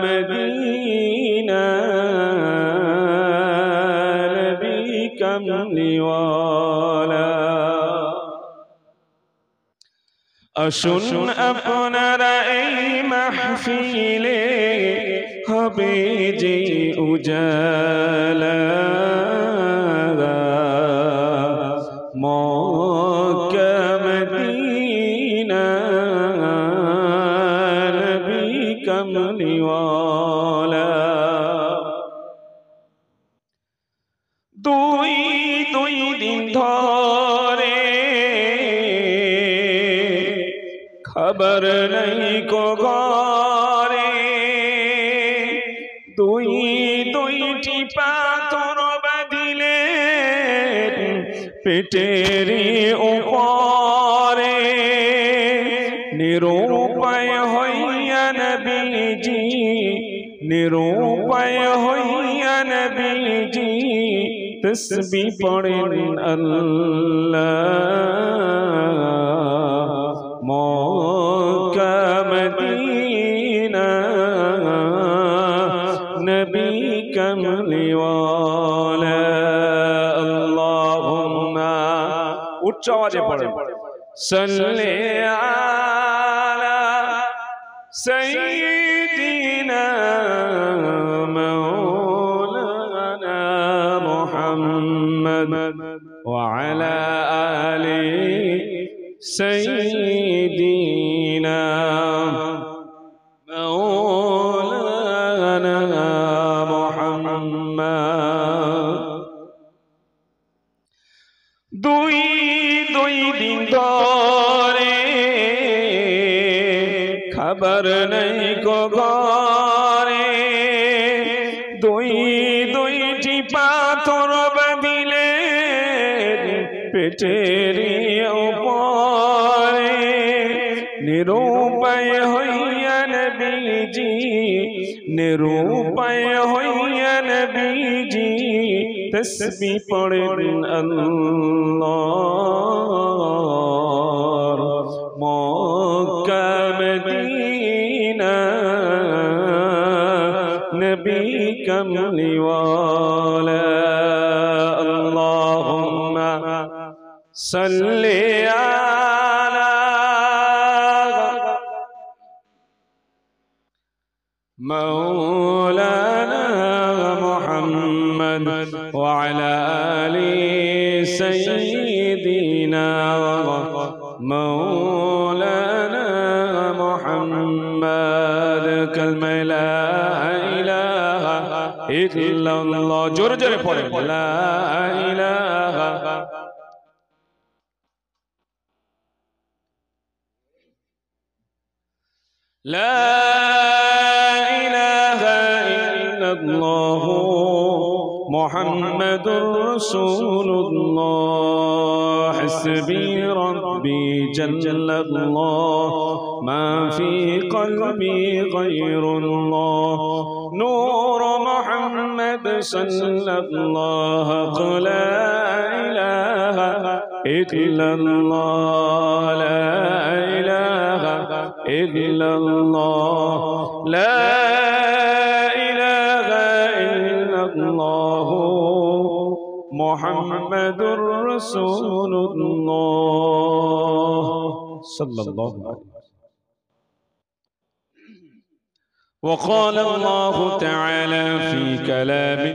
Medina नबी कमली वाला আসুন আপনারা এই মাহফিলে হবে যে উজালা মক্কা মদিনা নবী কমলি ওয়ালা দুই দিন ধরে খবর নাই কো ঘরে দুইটি পাথর বাঁধিলে পেটের উপরে নিরুপায় হইয়া নবীজি নিরুপায় হইয়া নবীজি তসবিহ পড়েন আল্লাহ মক্কা মদিনা নবী কমলি ওয়ালা আল্লাহুম্মা উচ্চ আওয়াজে পড়েন সাল্লি আলা সাইয়্যিদিনা মাওলানা মুহাম্মদ ওয়া আলা আলি سيدنا مولانا محمد দুই দিন ধরে খবর নাই কো ঘরে দুইটি পাথর বাঁধিলে পেটের উপরে নিরুপায় হইয়া নবীজি নিরুপায় হইয়া নবীজি তসবিহ পড়েন আল্লাহ মক্কা মদিনা নবী কমলি ওয়ালা আল্লাহুম্মা সাল্লি আলা مولانا محمد وعلى آل سيدنا مولانا محمد كلمة لا إله إلا الله جور جور পড়েন لا إله لا الله محمد رسول الله حسبي ربي جل الله ما في قلبي غير الله نور محمد صلى الله لا إله إلا الله لا إله إلا الله لا محمد رسول الله صلى الله عليه وسلم وقال الله تعالى في كلامه